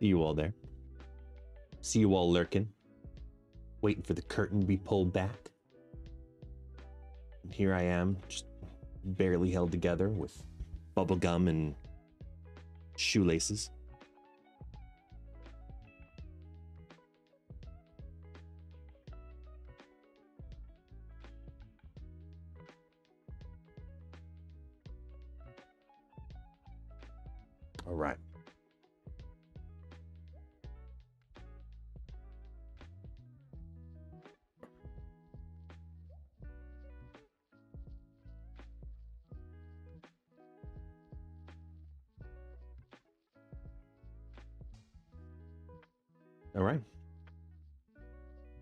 See you all there. See you all lurking. Waiting for the curtain to be pulled back. And here I am, just barely held together with bubble gum and shoelaces. All right. All right.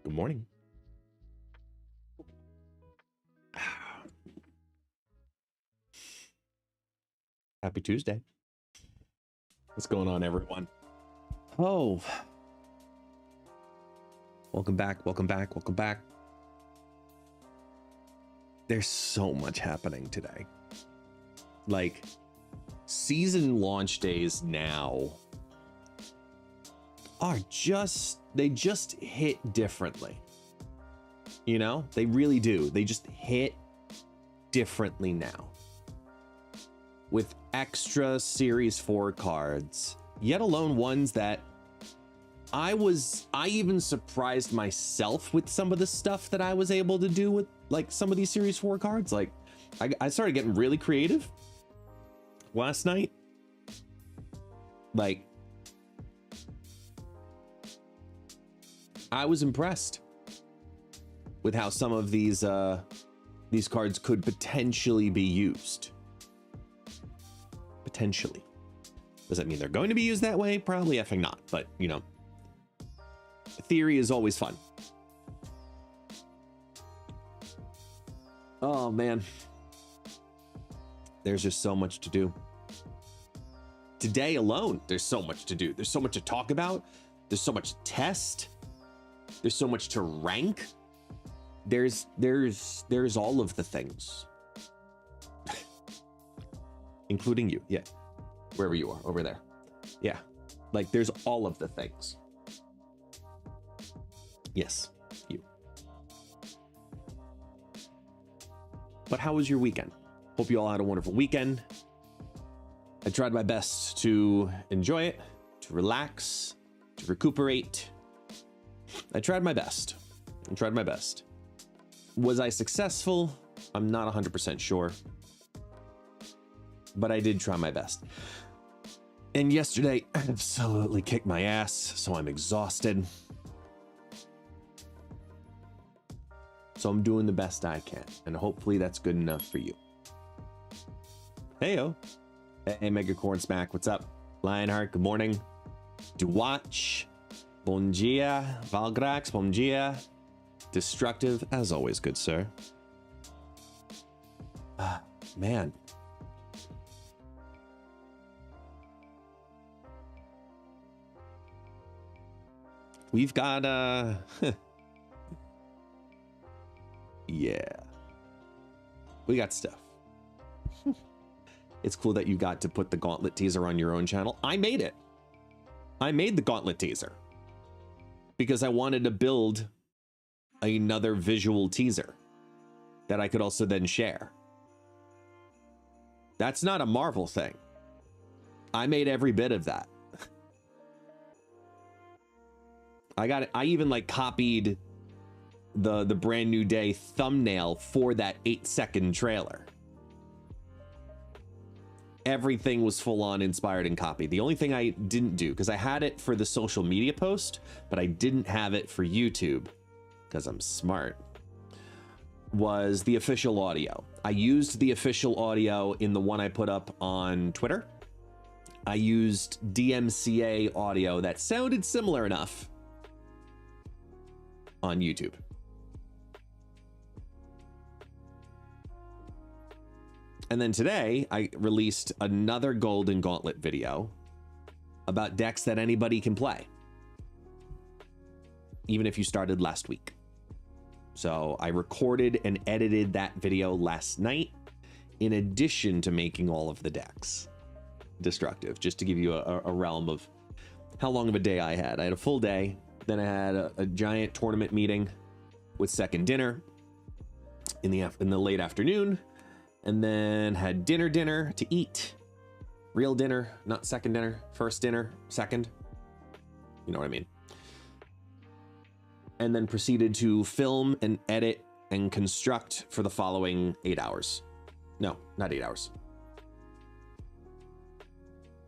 Good morning. Happy Tuesday. What's going on, everyone? Oh. Welcome back, welcome back, welcome back. There's so much happening today. Like, season launch days now are they just hit differently. You know, they really do. They just hit differently now. With extra Series 4 cards, yet alone ones that I even surprised myself with some of the stuff that I was able to do with like some of these Series 4 cards. Like I started getting really creative last night. Like, I was impressed with how some of these cards could potentially be used. Potentially. Does that mean they're going to be used that way? Probably effing not, but you know, theory is always fun. Oh man, there's just so much to do. Today alone, there's so much to do. There's so much to talk about. There's so much to test. There's so much to rank. There's all of the things. Including you, yeah. Wherever you are, over there. Yeah, like there's all of the things. Yes, you. But how was your weekend? Hope you all had a wonderful weekend. I tried my best to enjoy it, to relax, to recuperate. I tried my best. I tried my best. Was I successful? I'm not 100% sure. But I did try my best. And yesterday, I absolutely kicked my ass, so I'm exhausted. So I'm doing the best I can, and hopefully that's good enough for you. Heyo. Hey, Megacorn Smack, what's up? Lionheart, good morning. Duwatch, bon dia. Valgrax, bon dia. Destructive, as always, good sir. Man. We've got, yeah. We got stuff. It's cool that you got to put the Gauntlet teaser on your own channel. I made it. I made the Gauntlet teaser because I wanted to build another visual teaser that I could also then share. That's not a Marvel thing. I made every bit of that. I even like copied the brand new day thumbnail for that 8-second trailer. Everything was full on inspired and copied. The only thing I didn't do, because I had it for the social media post, but I didn't have it for YouTube, because I'm smart, was the official audio. I used the official audio in the one I put up on Twitter. I used DMCA audio that sounded similar enough on YouTube. And then today I released another Golden Gauntlet video about decks that anybody can play, even if you started last week. So I recorded and edited that video last night in addition to making all of the decks. Destructive, just to give you a realm of how long of a day I had. I had a full day. Then I had a giant tournament meeting with second dinner in the late afternoon, and then had dinner to eat. Real dinner, not second dinner. First dinner, second. You know what I mean? And then proceeded to film and edit and construct for the following 8 hours. No, not 8 hours.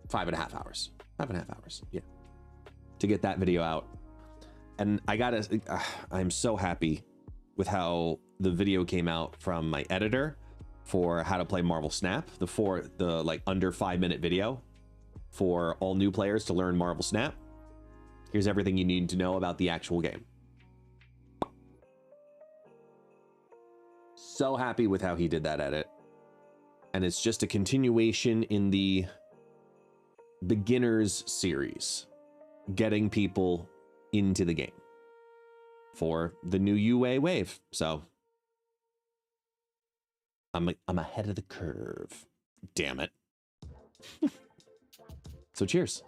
5.5 hours. 5.5 hours, yeah. To get that video out. And I'm so happy with how the video came out from my editor for how to play Marvel Snap, the like under 5-minute video for all new players to learn Marvel Snap. Here's everything you need to know about the actual game. So happy with how he did that edit. And it's just a continuation in the beginners series, getting people into the game for the new UA wave. So I'm ahead of the curve. Damn it. So cheers.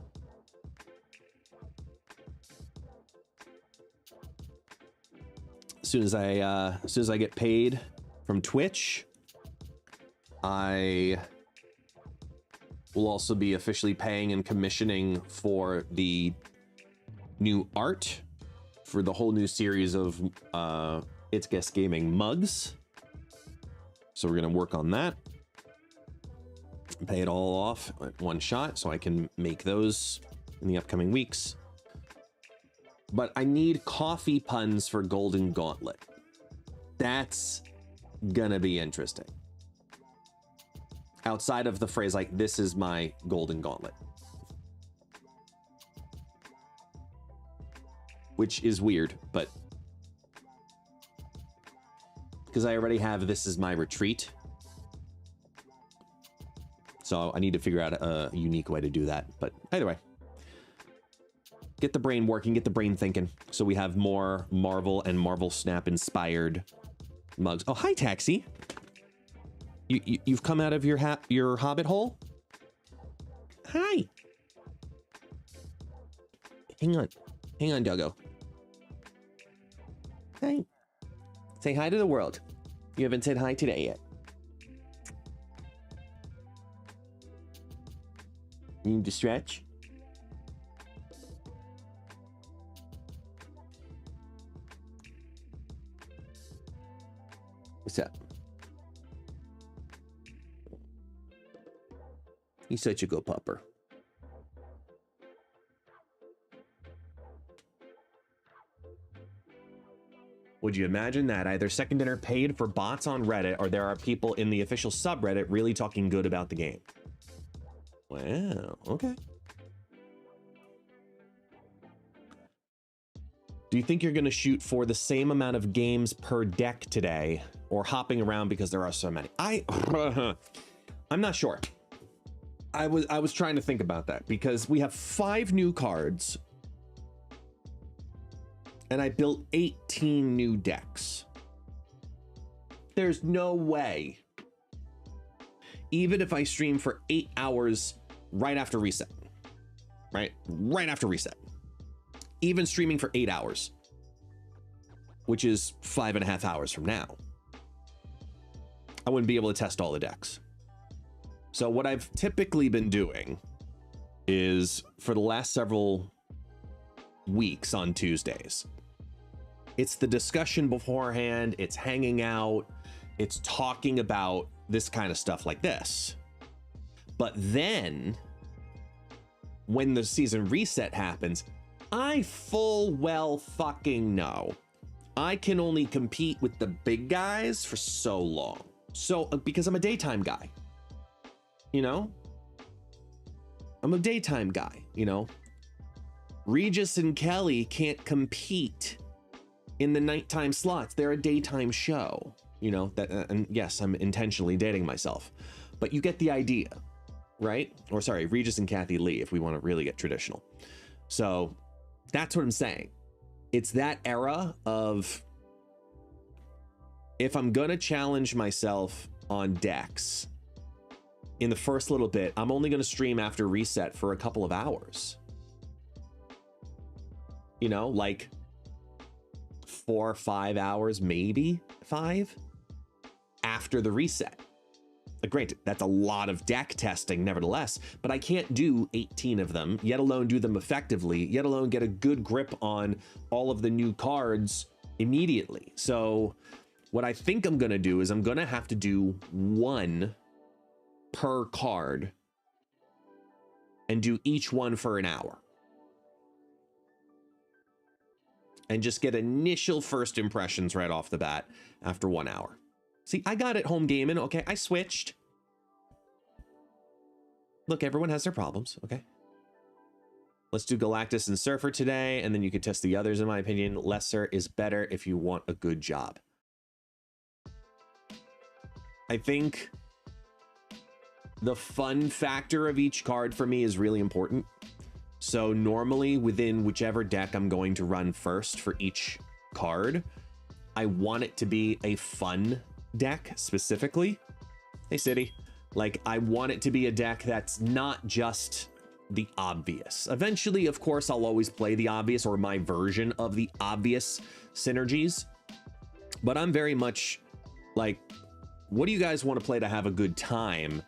As soon as I get paid from Twitch, I will also be officially paying and commissioning for the new art for the whole new series of ItsGuestGaming mugs. So we're going to work on that. Pay it all off at one shot so I can make those in the upcoming weeks. But I need coffee puns for Golden Gauntlet. That's gonna be interesting. Outside of the phrase like, this is my Golden Gauntlet. Which is weird, but because I already have this is my retreat. So I need to figure out a unique way to do that. But either way, get the brain working, get the brain thinking. So we have more Marvel and Marvel Snap inspired mugs. Oh, hi, Taxi. You've come out of your hobbit hole? Hi. Hang on, Doggo. Hi. Say hi to the world. You haven't said hi today yet. You need to stretch? What's up? He's such a good pupper. Would you imagine that either Second Dinner paid for bots on Reddit, or there are people in the official subreddit really talking good about the game? Wow, okay. Do you think you're going to shoot for the same amount of games per deck today, or hopping around because there are so many? I'm not sure. I was trying to think about that because we have 5 new cards and I built 18 new decks. There's no way, even if I stream for 8 hours right after reset, right after reset, even streaming for 8 hours, which is 5.5 hours from now, I wouldn't be able to test all the decks. So what I've typically been doing is, for the last several weeks on Tuesdays, it's the discussion beforehand, it's hanging out, it's talking about this kind of stuff like this. But then when the season reset happens, I full well fucking know I can only compete with the big guys for so long. So, because I'm a daytime guy, you know? I'm a daytime guy, you know? Regis and Kelly can't compete in the nighttime slots. They're a daytime show, you know? That, and yes, I'm intentionally dating myself, but you get the idea, right? Or sorry, Regis and Kathy Lee, if we want to really get traditional. So that's what I'm saying. It's that era of, if I'm gonna challenge myself on decks in the first little bit, I'm only gonna stream after reset for a couple of hours. you know, like 4 or 5 hours, maybe 5 after the reset. Granted, that's a lot of deck testing nevertheless, but I can't do 18 of them, yet alone do them effectively, yet alone get a good grip on all of the new cards immediately. So what I think I'm gonna do is I'm gonna have to do 1 per card and do each one for an hour. And just get initial first impressions right off the bat after 1 hour. See, I got it home gaming. Okay, I switched. Look, everyone has their problems. Okay. Let's do Galactus and Surfer today, and then you could test the others, in my opinion. Lesser is better if you want a good job. I think the fun factor of each card for me is really important. So normally within whichever deck I'm going to run first for each card, I want it to be a fun deck specifically. Hey City, like I want it to be a deck that's not just the obvious. Eventually, of course, I'll always play the obvious or my version of the obvious synergies, but I'm very much like, what do you guys want to play to have a good time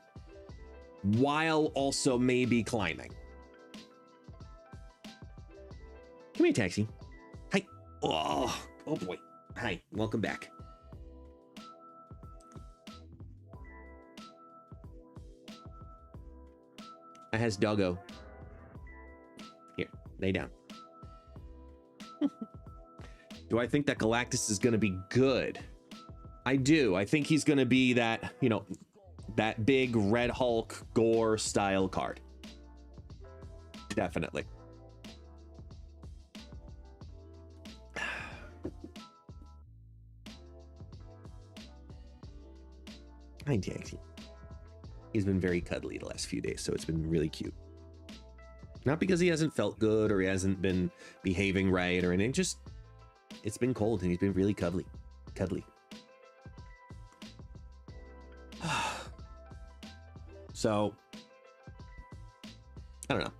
while also maybe climbing? Come here, Taxi. Hi. Oh boy. Hi, welcome back. It has doggo. Here, lay down. Do I think that Galactus is going to be good? I do. I think he's going to be that, you know, that big Red Hulk gore style card. Definitely. Hi, Taxi. He's been very cuddly the last few days, so it's been really cute. Not because he hasn't felt good or he hasn't been behaving right or anything, just it's been cold and he's been really cuddly. So, I don't know.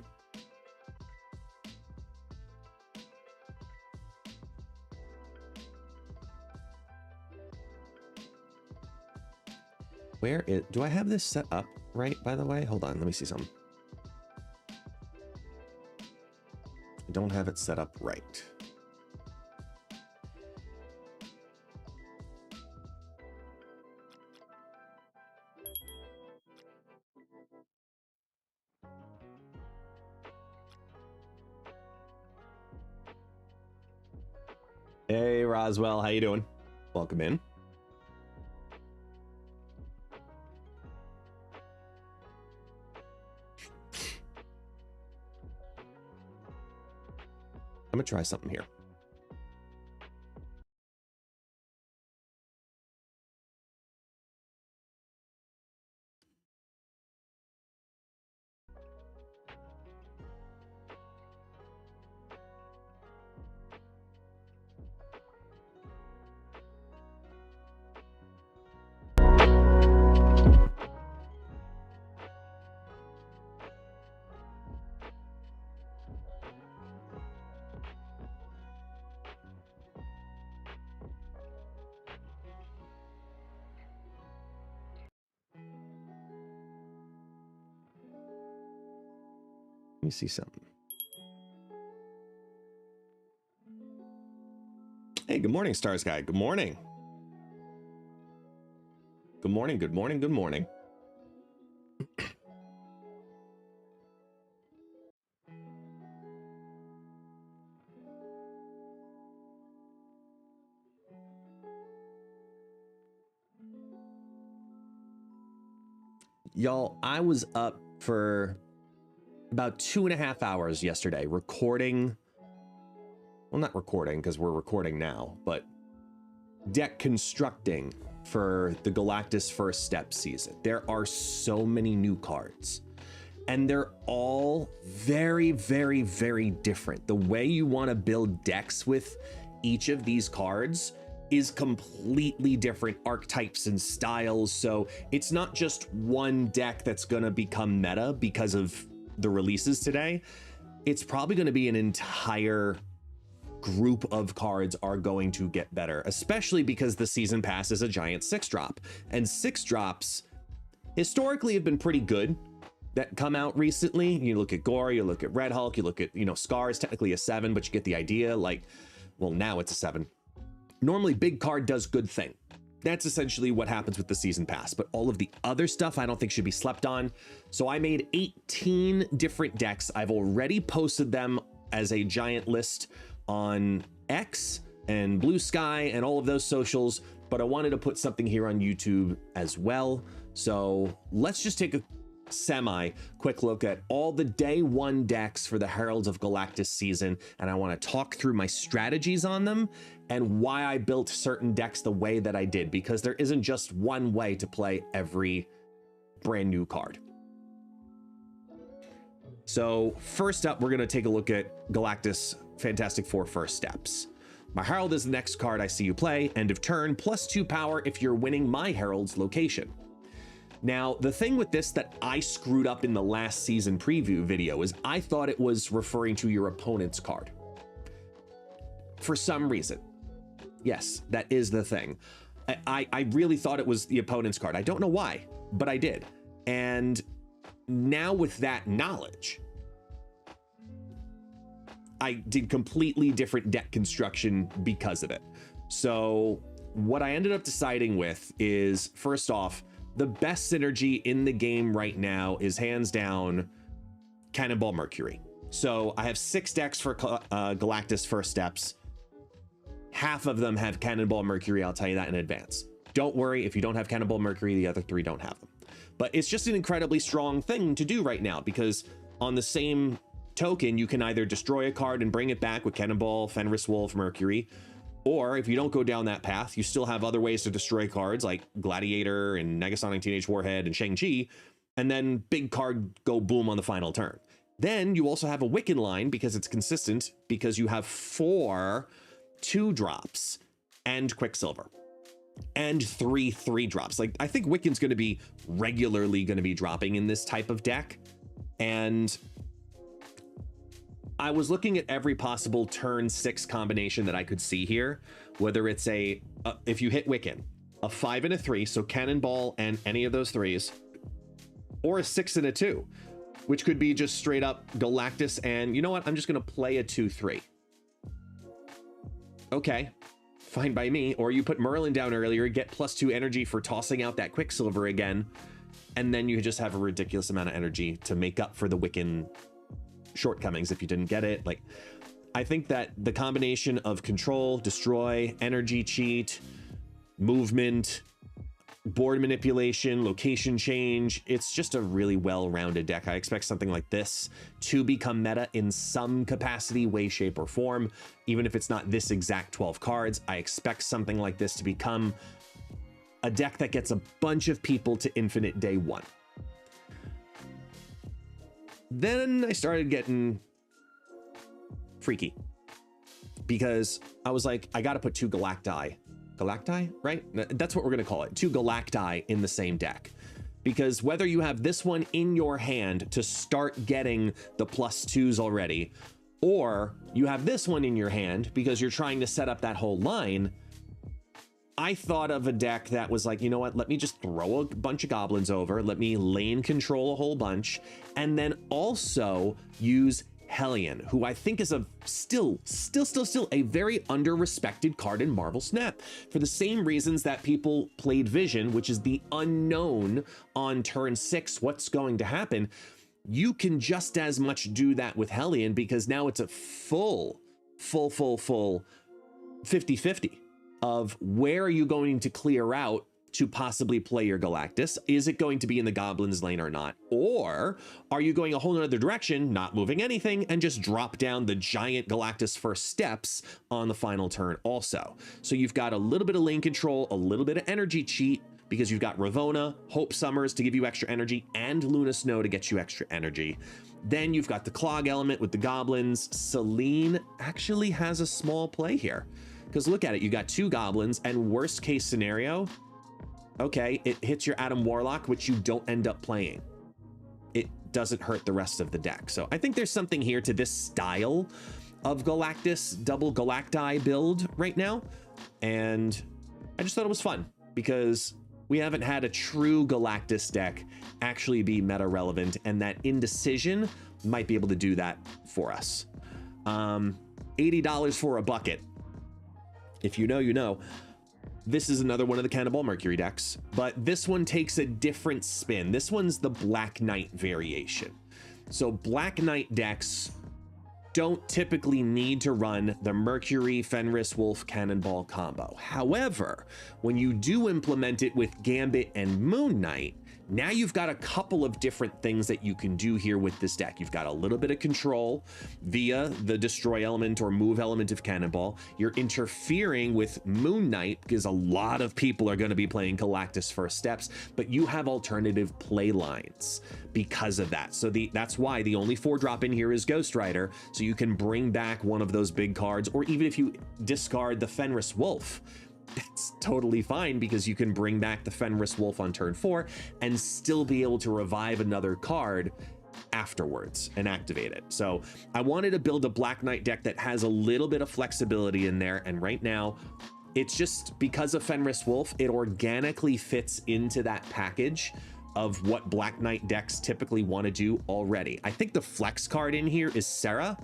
Where is, do I have this set up right, by the way? Hold on, let me see something. I don't have it set up right. Hey, Roswell, how you doing? Welcome in. I'm gonna try something here. Let me see something. Hey, good morning, Stars Guy. Good morning. Good morning, good morning, good morning. Y'all, I was up for about 2.5 hours yesterday recording. Well, not recording because we're recording now, but deck constructing for the Galactus First Steps season. There are so many new cards and they're all very, very, very different. The way you want to build decks with each of these cards is completely different archetypes and styles. So it's not just one deck that's going to become meta because of the releases today. It's probably going to be an entire group of cards are going to get better, especially because the season pass is a giant 6-drop, and 6-drops historically have been pretty good that come out recently. You look at Gore, you look at Red Hulk, you look at, you know, Scar is technically a 7, but you get the idea. Like, well, now it's a 7. Normally big card does good thing. That's essentially what happens with the season pass, but all of the other stuff I don't think should be slept on. So I made 18 different decks. I've already posted them as a giant list on X and Blue Sky and all of those socials, but I wanted to put something here on YouTube as well. So let's just take a semi quick look at all the day 1 decks for the Heralds of Galactus season, and I want to talk through my strategies on them and why I built certain decks the way that I did, because there isn't just one way to play every brand new card. So first up, we're going to take a look at Galactus Fantastic Four First Steps. My Herald is the next card I see you play. End of turn, +2 power if you're winning my Herald's location. Now, the thing with this that I screwed up in the last season preview video is I thought it was referring to your opponent's card. For some reason. Yes, that is the thing. I really thought it was the opponent's card. I don't know why, but I did. And now with that knowledge, I did completely different deck construction because of it. So what I ended up deciding with is, first off, the best synergy in the game right now is hands down Cannonball Mercury. So I have 6 decks for Galactus First Steps. Half of them have Cannonball Mercury. I'll tell you that in advance. Don't worry, if you don't have Cannonball Mercury, the other 3 don't have them. But it's just an incredibly strong thing to do right now, because on the same token, you can either destroy a card and bring it back with Cannonball, Fenris Wolf, Mercury, or if you don't go down that path, you still have other ways to destroy cards like Gladiator and Negasonic Teenage Warhead and Shang-Chi, and then big card go boom on the final turn. Then you also have a Wiccan line because it's consistent, because you have 4 2-drops and Quicksilver and 3 3-drops. Like, I think Wiccan's going to be regularly going to be dropping in this type of deck. And I was looking at every possible turn 6 combination that I could see here, whether it's if you hit Wiccan, a 5 and a 3, so Cannonball and any of those 3s, or a 6 and a 2, which could be just straight up Galactus and, you know what, I'm just going to play a 2-3. Okay, fine by me. Or you put Merlin down earlier, get +2 energy for tossing out that Quicksilver again, and then you just have a ridiculous amount of energy to make up for the Wiccan shortcomings if you didn't get it. Like, I think that the combination of control, destroy, energy cheat, movement, board manipulation, location change, it's just a really well-rounded deck. I expect something like this to become meta in some capacity, way, shape, or form. Even if it's not this exact 12 cards, I expect something like this to become a deck that gets a bunch of people to infinite day 1. Then I started getting freaky, because I was like, I got to put 2 Galacti, right? That's what we're going to call it. 2 Galacti in the same deck, because whether you have this one in your hand to start getting the +2s already, or you have this one in your hand because you're trying to set up that whole line, I thought of a deck that was like, you know what, let me just throw a bunch of goblins over, let me lane control a whole bunch, and then also use Hellion, who I think is still a very under-respected card in Marvel Snap, for the same reasons that people played Vision, which is the unknown on turn 6, what's going to happen. You can just as much do that with Hellion, because now it's a full 50-50 of where are you going to clear out to possibly play your Galactus. Is it going to be in the Goblins lane or not? Or are you going a whole other direction, not moving anything, and just drop down the giant Galactus First Steps on the final turn also? So you've got a little bit of lane control, a little bit of energy cheat, because you've got Ravonna, Hope Summers to give you extra energy, and Luna Snow to get you extra energy. Then you've got the Clog element with the Goblins. Selene actually has a small play here, because look at it, you got 2 Goblins, and worst case scenario, okay, it hits your Adam Warlock, which you don't end up playing. It doesn't hurt the rest of the deck. So I think there's something here to this style of Galactus double Galacti build right now. And I just thought it was fun because we haven't had a true Galactus deck actually be meta relevant, and that Indecision might be able to do that for us. $80 for a bucket. If you know, you know. This is another one of the Cannonball Mercury decks, but this one takes a different spin. This one's the Black Knight variation. So Black Knight decks don't typically need to run the Mercury, Fenris, Wolf, Cannonball combo. However, when you do implement it with Gambit and Moon Knight, now you've got a couple of different things that you can do here with this deck. You've got a little bit of control via the destroy element or move element of Cannonball. You're interfering with Moon Knight because a lot of people are going to be playing Galactus First Steps, but you have alternative play lines because of that. So that's why the only 4-drop in here is Ghost Rider, so you can bring back one of those big cards, or even if you discard the Fenris Wolf, that's totally fine because you can bring back the Fenris Wolf on turn 4 and still be able to revive another card afterwards and activate it. So I wanted to build a Black Knight deck that has a little bit of flexibility in there, and right now it's just because of Fenris Wolf, it organically fits into that package of what Black Knight decks typically want to do already. I think the flex card in here is Sarah,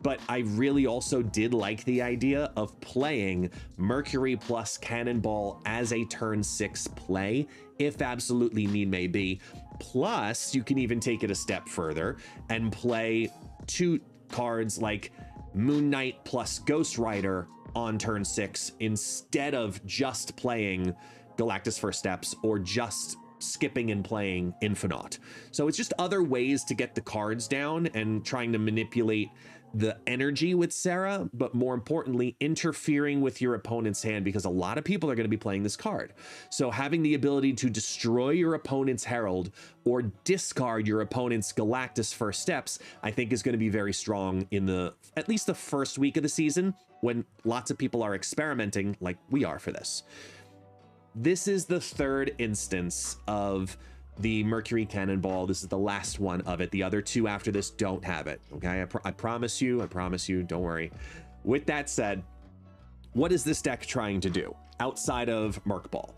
but I really also did like the idea of playing Mercury plus Cannonball as a turn 6 play, if absolutely need may be. Plus, you can even take it a step further and play 2 cards like Moon Knight plus Ghost Rider on turn 6 instead of just playing Galactus First Steps or just skipping and playing Infinite. So it's just other ways to get the cards down and trying to manipulate the energy with Sarah, but more importantly, interfering with your opponent's hand, because a lot of people are going to be playing this card. So having the ability to destroy your opponent's Herald or discard your opponent's Galactus First Steps, I think is going to be very strong in at least the first week of the season, when lots of people are experimenting like we are for this. This is the 3rd instance of the Mercury Cannonball. This is the last one of it. The other 2 after this don't have it. Okay, I promise you, don't worry. With that said, what is this deck trying to do outside of Merc Ball?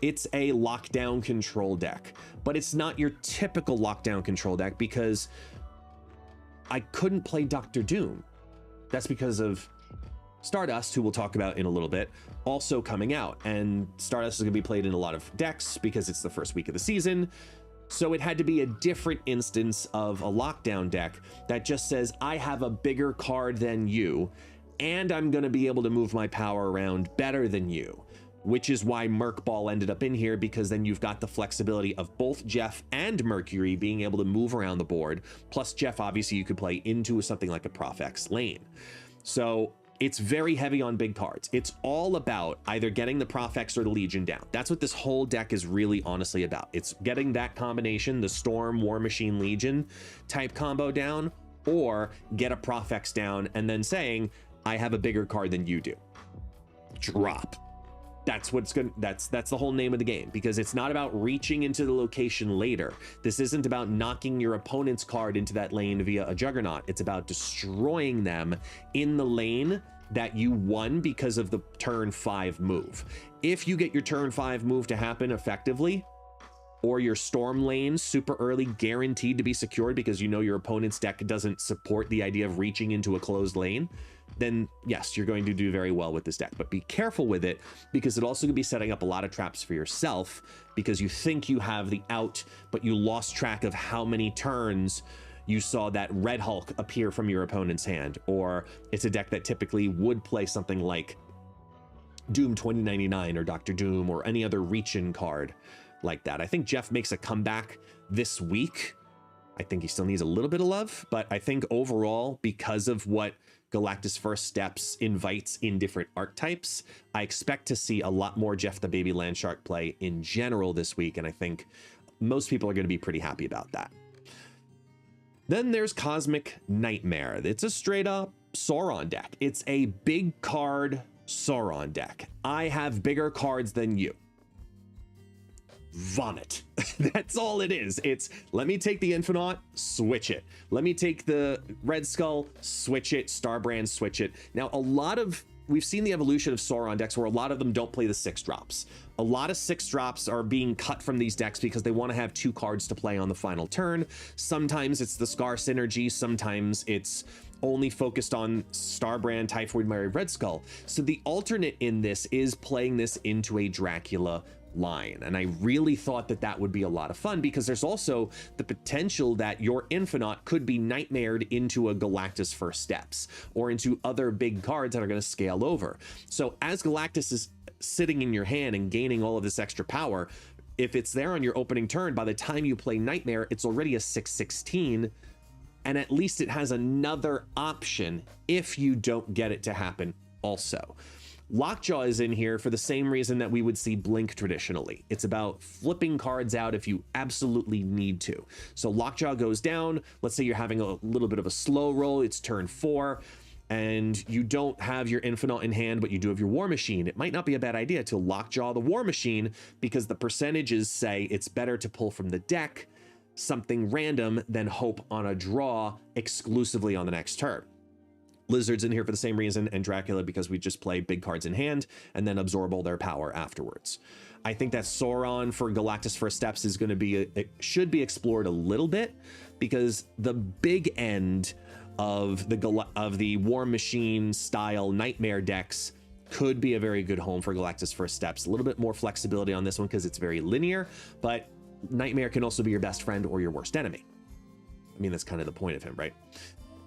It's a lockdown control deck, but it's not your typical lockdown control deck because I couldn't play Dr. Doom. That's because of Stardust, who we'll talk about in a little bit, also coming out, and Stardust is going to be played in a lot of decks because it's the first week of the season. So it had to be a different instance of a lockdown deck that just says, I have a bigger card than you, and I'm going to be able to move my power around better than you, which is why Merc Ball ended up in here, because then you've got the flexibility of both Jeff and Mercury being able to move around the board. Plus Jeff, obviously, you could play into something like a Prof X lane. So it's very heavy on big cards. It's all about either getting the Prof X or the Legion down. That's what this whole deck is really honestly about. It's getting that combination, the Storm, War Machine, Legion type combo down, or get a Prof X down and then saying, I have a bigger card than you do. Drop. That's what's good. That's the whole name of the game, because it's not about reaching into the location later. This isn't about knocking your opponent's card into that lane via a Juggernaut. It's about destroying them in the lane that you won because of the turn 5 move. If you get your turn 5 move to happen effectively, or your Storm lane super early guaranteed to be secured because you know your opponent's deck doesn't support the idea of reaching into a closed lane, then yes, you're going to do very well with this deck. But be careful with it, because it also could be setting up a lot of traps for yourself, because you think you have the out, but you lost track of how many turns you saw that Red Hulk appear from your opponent's hand. Or it's a deck that typically would play something like Doom 2099 or Dr. Doom or any other reach-in card like that. I think Jeff makes a comeback this week. I think he still needs a little bit of love, but I think overall, because of what Galactus First Steps invites in different archetypes, I expect to see a lot more Jeff the Baby Landshark play in general this week, and I think most people are going to be pretty happy about that. Then there's Cosmic Nightmare. It's a straight up Sauron deck. It's a big card Sauron deck. I have bigger cards than you. vomit. That's all it is. It's, let me take the Infinite, switch it. Let me take the Red Skull, switch it. Starbrand, switch it. Now, we've seen the evolution of Sauron decks where a lot of them don't play the 6-drops. A lot of 6-drops are being cut from these decks because they want to have 2 cards to play on the final turn. Sometimes it's the Scar synergy, sometimes it's only focused on Starbrand, Typhoid Mary, Red Skull. So the alternate in this is playing this into a Dracula line, and I really thought that that would be a lot of fun because there's also the potential that your Infinite could be nightmared into a Galactus First Steps or into other big cards that are going to scale over. So as Galactus is sitting in your hand and gaining all of this extra power, if it's there on your opening turn, by the time you play Nightmare, it's already a 6/16, and at least it has another option if you don't get it to happen also. Lockjaw is in here for the same reason that we would see Blink traditionally. It's about flipping cards out if you absolutely need to. So Lockjaw goes down. Let's say you're having a little bit of a slow roll. It's turn 4 and you don't have your Infinite in hand, but you do have your War Machine. It might not be a bad idea to Lockjaw the War Machine because the percentages say it's better to pull from the deck something random than hope on a draw exclusively on the next turn. Lizard's in here for the same reason, and Dracula because we just play big cards in hand and then absorb all their power afterwards. I think that Sauron for Galactus First Steps is going to be, it should be explored a little bit because the big end of the War Machine style Nightmare decks could be a very good home for Galactus First Steps. A little bit more flexibility on this one because it's very linear, but Nightmare can also be your best friend or your worst enemy. I mean, that's kind of the point of him, right?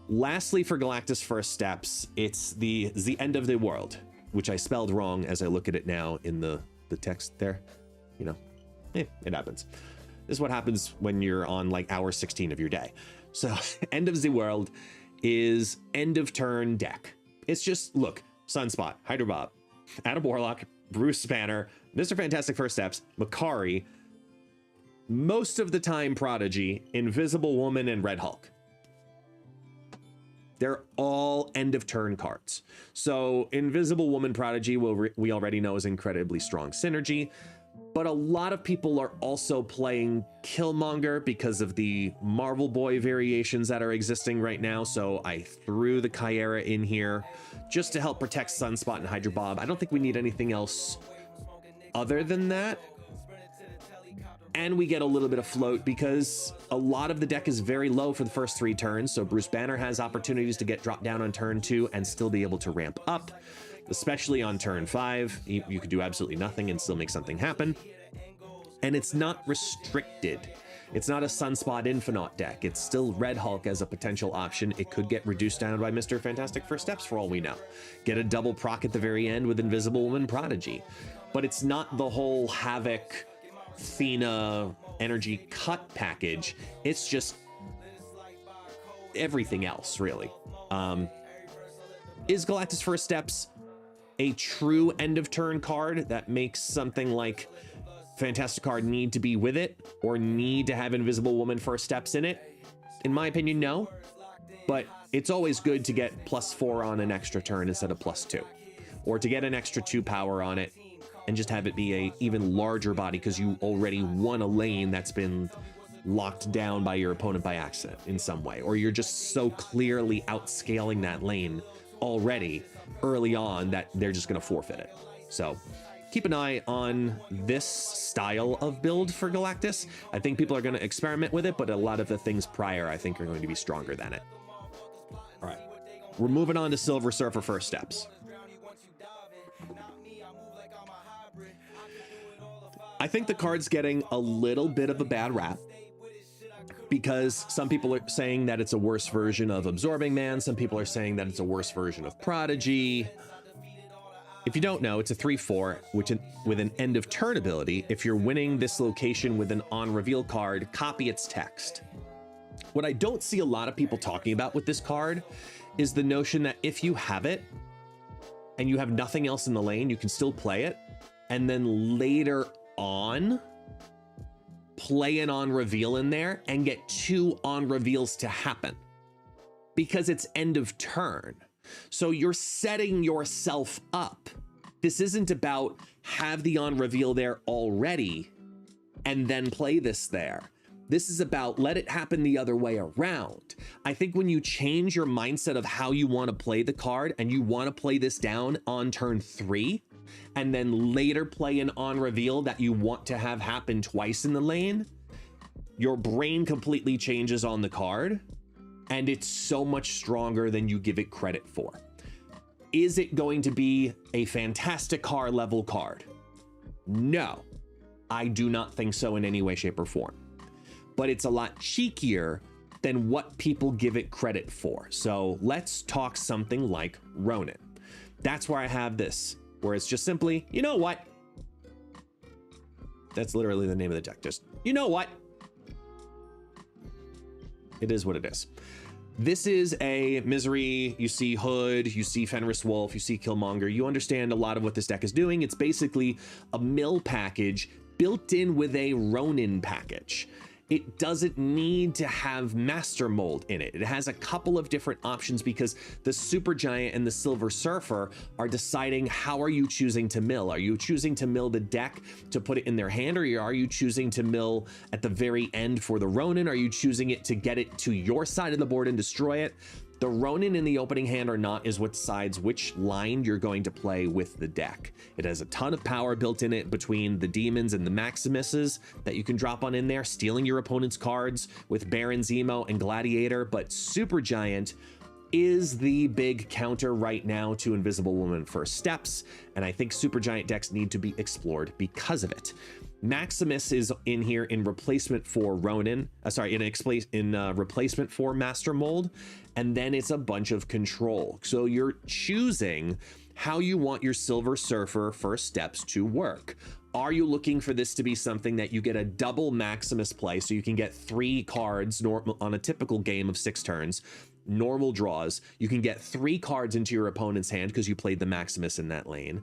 Lastly, for Galactus First Steps, it's the end of the world, which I spelled wrong as I look at it now in the text there. You know, it happens. This is what happens when you're on like hour 16 of your day. So end of the world is end of turn deck. It's just, look, Sunspot, Hydro Bob, Adam Warlock, Bruce Banner, Mr. Fantastic First Steps, Makari, most of the time Prodigy, Invisible Woman, and Red Hulk. They're all end of turn cards. So Invisible Woman Prodigy, we already know is incredibly strong synergy, but a lot of people are also playing Killmonger because of the Marvel Boy variations that are existing right now. So I threw the Kyera in here just to help protect Sunspot and Hydro Bob. I don't think we need anything else other than that. And we get a little bit of float because a lot of the deck is very low for the first 3 turns. So Bruce Banner has opportunities to get dropped down on turn 2 and still be able to ramp up, especially on turn 5. You could do absolutely nothing and still make something happen. And it's not restricted. It's not a Sunspot Infinite deck. It's still Red Hulk as a potential option. It could get reduced down by Mr. Fantastic First Steps for all we know. Get a double proc at the very end with Invisible Woman Prodigy. But it's not the whole Havoc Athena energy cut package. It's just everything else, really. Is Galactus First Steps a true end of turn card that makes something like Fantastic Card need to be with it or need to have Invisible Woman First Steps in it? In my opinion, no. But it's always good to get +4 on an extra turn instead of +2, or to get an extra 2 power on it and just have it be a even larger body because you already won a lane that's been locked down by your opponent by accident in some way, or you're just so clearly outscaling that lane already early on that they're just going to forfeit it. So keep an eye on this style of build for Galactus. I think people are going to experiment with it, but a lot of the things prior I think are going to be stronger than it. All right, we're moving on to Silver Surfer First Steps. I think the card's getting a little bit of a bad rap because some people are saying that it's a worse version of Absorbing Man. Some people are saying that it's a worse version of Prodigy. If you don't know, it's a 3/4, which with an end of turn ability. If you're winning this location with an on reveal card, copy its text. What I don't see a lot of people talking about with this card is the notion that if you have it and you have nothing else in the lane, you can still play it. And then later on, play an on reveal in there and get 2 on reveals to happen because it's end of turn. So you're setting yourself up. This isn't about have the on reveal there already and then play this there. This is about let it happen the other way around. I think when you change your mindset of how you want to play the card and you want to play this down on turn 3, and then later play an on reveal that you want to have happen twice in the lane, your brain completely changes on the card, and it's so much stronger than you give it credit for. Is it going to be a fantastic card level card? No, I do not think so in any way, shape, or form. But it's a lot cheekier than what people give it credit for. So let's talk something like Ronin. That's where I have this, where it's just simply, you know what? That's literally the name of the deck. Just, you know what? It is what it is. This is a Misery. You see Hood, you see Fenris Wolf, you see Killmonger. You understand a lot of what this deck is doing. It's basically a mill package built in with a Ronin package. It doesn't need to have Master Mold in it. It has a couple of different options because the Supergiant and the Silver Surfer are deciding how are you choosing to mill. Are you choosing to mill the deck to put it in their hand, or are you choosing to mill at the very end for the Ronin? Are you choosing it to get it to your side of the board and destroy it? The Ronin in the opening hand or not is what decides which line you're going to play with the deck. It has a ton of power built in it between the Demons and the Maximuses that you can drop on in there, stealing your opponent's cards with Baron Zemo and Gladiator, but Supergiant is the big counter right now to Invisible Woman First Steps, and I think Supergiant decks need to be explored because of it. Maximus is in here in replacement for Ronin, in replacement for Master Mold, and then it's a bunch of control. So you're choosing how you want your Silver Surfer First Steps to work. Are you looking for this to be something that you get a double Maximus play, so you can get 3 cards on a typical game of 6 turns, normal draws, you can get 3 cards into your opponent's hand because you played the Maximus in that lane?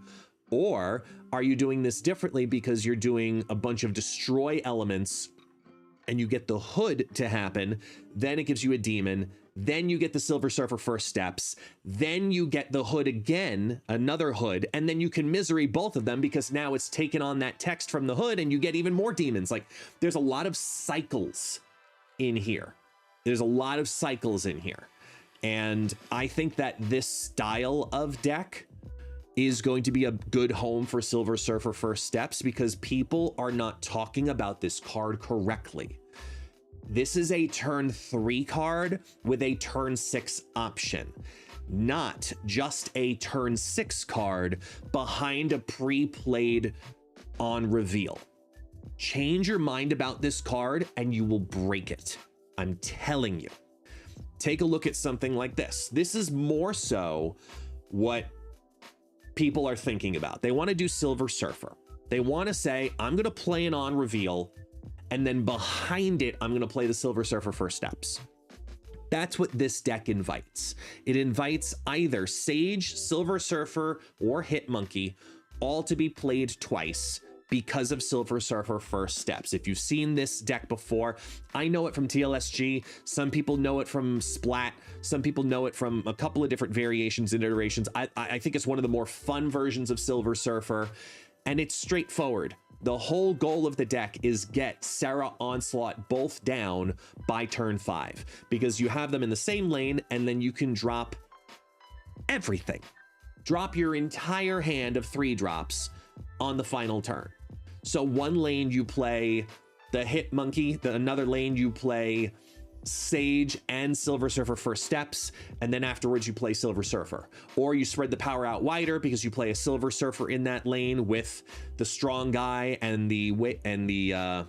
Or are you doing this differently because you're doing a bunch of destroy elements and you get the Hood to happen, then it gives you a Demon, then you get the Silver Surfer First Steps, then you get the Hood again, another Hood, and then you can Misery both of them because now it's taken on that text from the Hood and you get even more Demons. Like, there's a lot of cycles in here. There's a lot of cycles in here. And I think that this style of deck is going to be a good home for Silver Surfer First Steps because people are not talking about this card correctly. This is a turn 3 card with a turn 6 option, not just a turn 6 card behind a pre-played on reveal. Change your mind about this card and you will break it. I'm telling you. Take a look at something like this. This is more so what people are thinking about. They want to do Silver Surfer. They want to say, I'm going to play an on reveal, and then behind it, I'm going to play the Silver Surfer First Steps. That's what this deck invites. It invites either Sage, Silver Surfer, or Hitmonkey, all to be played twice because of Silver Surfer First Steps. If you've seen this deck before, I know it from TLSG, some people know it from Splat, some people know it from a couple of different variations and iterations. I think it's one of the more fun versions of Silver Surfer, and it's straightforward. The whole goal of the deck is get Sarah Onslaught both down by turn 5, because you have them in the same lane, and then you can drop everything. Drop your entire hand of 3 drops on the final turn. So one lane you play the Hitmonkey, another lane you play Sage and Silver Surfer First Steps, and then afterwards you play Silver Surfer. Or you spread the power out wider because you play a Silver Surfer in that lane with the strong guy and the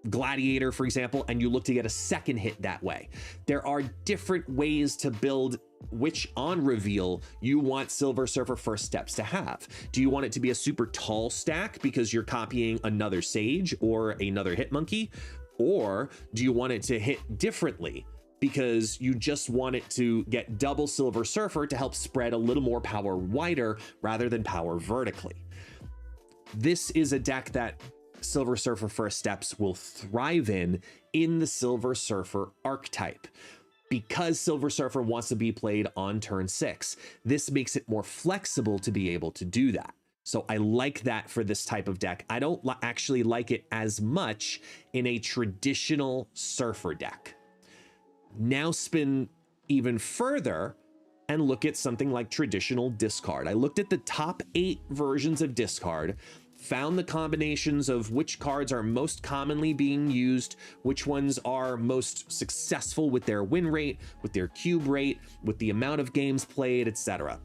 Gladiator, for example, and you look to get a second hit that way. There are different ways to build which on reveal you want Silver Surfer First Steps to have. Do you want it to be a super tall stack because you're copying another Sage or another Hitmonkey? Or do you want it to hit differently because you just want it to get double Silver Surfer to help spread a little more power wider rather than power vertically? This is a deck that Silver Surfer First Steps will thrive in the Silver Surfer archetype. Because Silver Surfer wants to be played on turn 6, this makes it more flexible to be able to do that. So I like that for this type of deck. I don't actually like it as much in a traditional Surfer deck. Now spin even further and look at something like traditional discard. I looked at the top 8 versions of discard, found the combinations of which cards are most commonly being used, which ones are most successful with their win rate, with their cube rate, with the amount of games played, etc.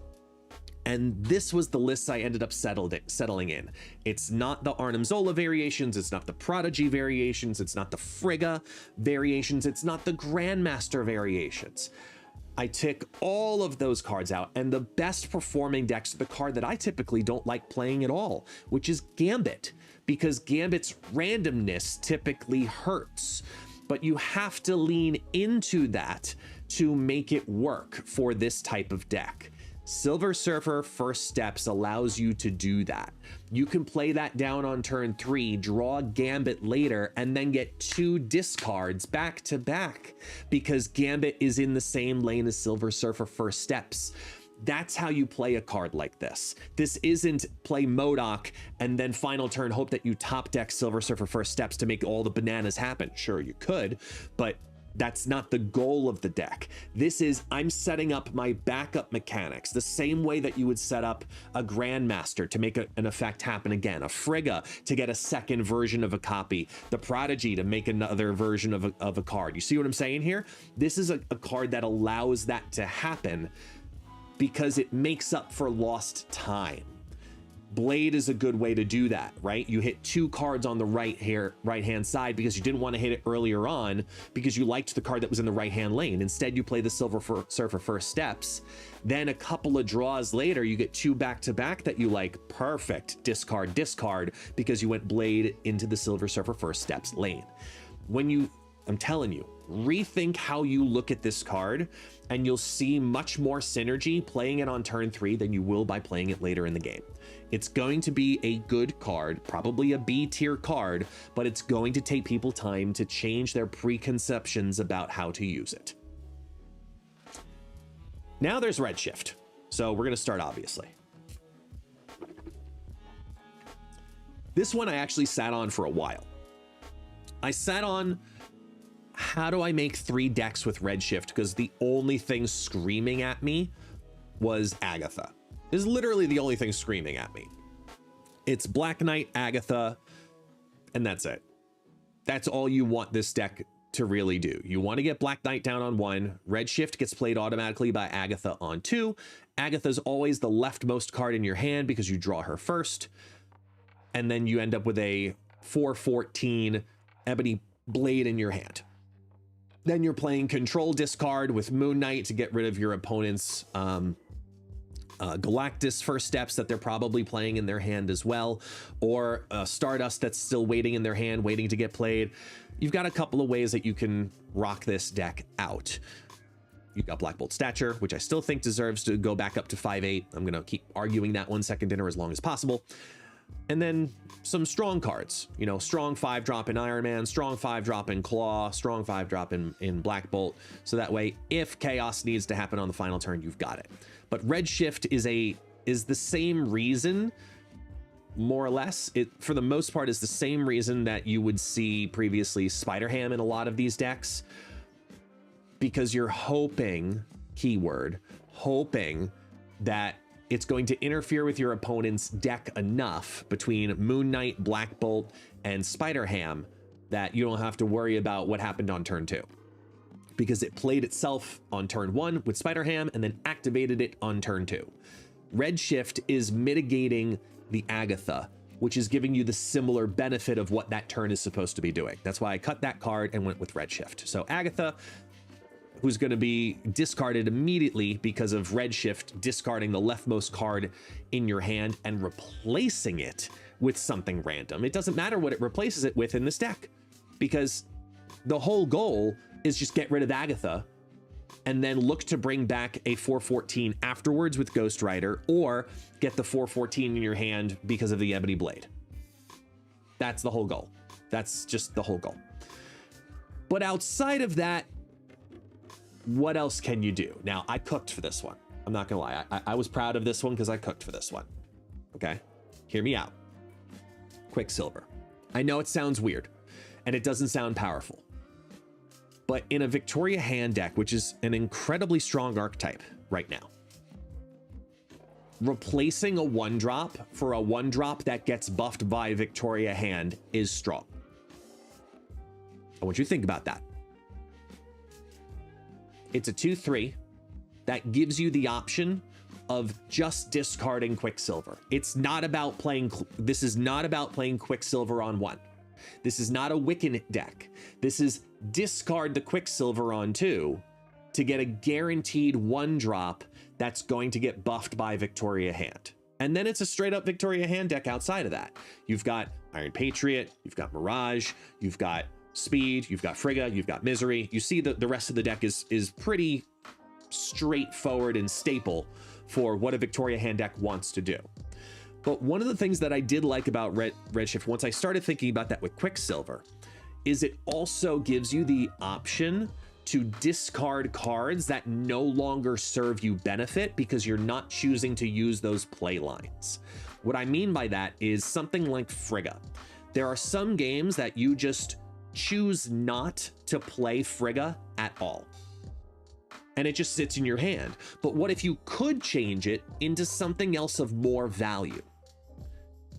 And this was the list I ended up settling in. It's not the Arnim Zola variations, it's not the Prodigy variations, it's not the Frigga variations, it's not the Grandmaster variations. I took all of those cards out, and the best performing deck's the card that I typically don't like playing at all, which is Gambit, because Gambit's randomness typically hurts. But you have to lean into that to make it work for this type of deck. Silver Surfer First Steps allows you to do that. You can play that down on turn 3, draw Gambit later, and then get 2 discards back to back because Gambit is in the same lane as Silver Surfer First Steps. That's how you play a card like this. This isn't play MODOK and then final turn hope that you top deck Silver Surfer First Steps to make all the bananas happen. Sure, you could, but that's not the goal of the deck. This is, I'm setting up my backup mechanics the same way that you would set up a Grandmaster to make an effect happen again, a Frigga to get a second version of a copy, the Prodigy to make another version of a card. You see what I'm saying here? This is a card that allows that to happen because it makes up for lost time. Blade is a good way to do that, right? You hit 2 cards on the right-hand side because you didn't want to hit it earlier on because you liked the card that was in the right-hand lane. Instead, you play the Silver Surfer First Steps. Then a couple of draws later, you get 2 back-to-back that you like. Perfect. Discard, discard, because you went Blade into the Silver Surfer First Steps lane. I'm telling you, rethink how you look at this card, and you'll see much more synergy playing it on turn 3 than you will by playing it later in the game. It's going to be a good card, probably a B tier card, but it's going to take people time to change their preconceptions about how to use it. Now there's Redshift. So we're going to start obviously. This one I actually sat on for a while. I sat on, how do I make 3 decks with Redshift? Because the only thing screaming at me was Agatha. This is literally the only thing screaming at me. It's Black Knight, Agatha, and that's it. That's all you want this deck to really do. You want to get Black Knight down on 1. Redshift gets played automatically by Agatha on 2. Agatha's always the leftmost card in your hand because you draw her first. And then you end up with a 4/14 Ebony Blade in your hand. Then you're playing Control Discard with Moon Knight to get rid of your opponent's Galactus First Steps that they're probably playing in their hand as well, or Stardust that's still waiting in their hand, waiting to get played. You've got a couple of ways that you can rock this deck out. You've got Black Bolt Stature, which I still think deserves to go back up to 5/8. I'm going to keep arguing that one second dinner as long as possible. And then some strong cards, you know, strong 5-drop in Iron Man, strong 5-drop in Claw, strong 5-drop in Black Bolt. So that way, if chaos needs to happen on the final turn, you've got it. But Redshift is the same reason, more or less. It, for the most part, is the same reason that you would see previously Spider-Ham in a lot of these decks. Because you're hoping, keyword, hoping that it's going to interfere with your opponent's deck enough between Moon Knight, Black Bolt, and Spider-Ham that you don't have to worry about what happened on turn 2. Because it played itself on turn 1 with Spider-Ham and then activated it on turn 2. Redshift is mitigating the Agatha, which is giving you the similar benefit of what that turn is supposed to be doing. That's why I cut that card and went with Redshift. So Agatha, who's going to be discarded immediately because of Redshift discarding the leftmost card in your hand and replacing it with something random. It doesn't matter what it replaces it with in this deck, because the whole goal is just get rid of Agatha and then look to bring back a 4/14 afterwards with Ghost Rider, or get the 4/14 in your hand because of the Ebony Blade. That's the whole goal. That's just the whole goal. But outside of that, what else can you do? Now, I cooked for this one. I'm not gonna lie. I was proud of this one because I cooked for this one. Okay. Hear me out. Quicksilver. I know it sounds weird, and it doesn't sound powerful. But in a Victoria hand deck, which is an incredibly strong archetype right now, replacing a 1-drop for a 1-drop that gets buffed by Victoria hand is strong. I want you to think about that. It's a 2/3 that gives you the option of just discarding Quicksilver. It's not about playing, this is not about playing Quicksilver on 1. This is not a Wiccan deck. This is discard the Quicksilver on 2 to get a guaranteed 1-drop that's going to get buffed by Victoria hand. And then it's a straight up Victoria hand deck outside of that. You've got Iron Patriot, you've got Mirage, you've got Speed, you've got Frigga, you've got Misery. You see that the rest of the deck is pretty straightforward and staple for what a Victoria hand deck wants to do. But one of the things that I did like about Redshift, once I started thinking about that with Quicksilver, is it also gives you the option to discard cards that no longer serve you benefit because you're not choosing to use those play lines. What I mean by that is something like Frigga. There are some games that you just choose not to play Frigga at all, and it just sits in your hand. But what if you could change it into something else of more value?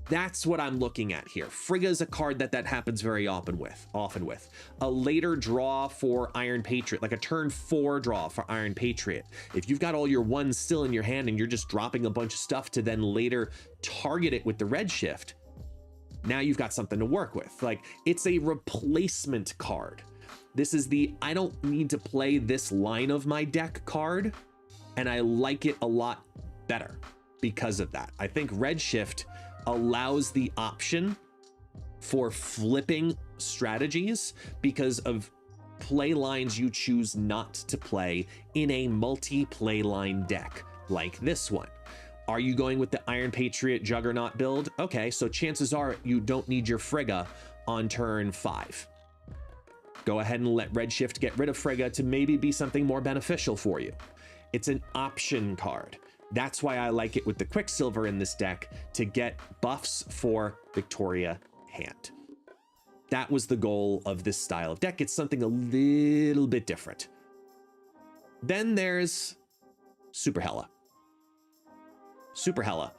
That's what I'm looking at here. Frigga is a card that happens very often with. A later draw for Iron Patriot, like a turn 4 draw for Iron Patriot. If you've got all your 1s still in your hand and you're just dropping a bunch of stuff to then later target it with the Redshift, now you've got something to work with. Like, it's a replacement card. This is the, I don't need to play this line of my deck card, and I like it a lot better because of that. I think Redshift allows the option for flipping strategies because of play lines you choose not to play in a multi-play line deck like this one. Are you going with the Iron Patriot Juggernaut build? Okay, so chances are you don't need your Frigga on turn 5. Go ahead and let Redshift get rid of Frigga to maybe be something more beneficial for you. It's an option card. That's why I like it with the Quicksilver in this deck, to get buffs for Victoria hand. That was the goal of this style of deck. It's something a little bit different. Then there's Super Hela. Super Hela,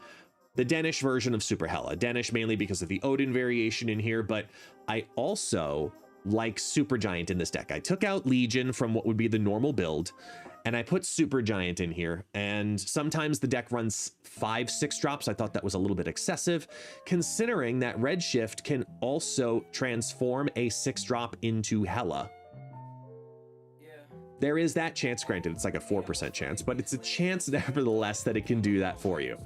the Danish version of Super Hela. Danish mainly because of the Odin variation in here, but I also like Supergiant in this deck. I took out Legion from what would be the normal build, and I put Supergiant in here, and sometimes the deck runs 5 6-drops. I thought that was a little bit excessive, considering that Redshift can also transform a 6-drop into Hela. There is that chance, granted it's like a 4% chance, but it's a chance nevertheless that it can do that for you.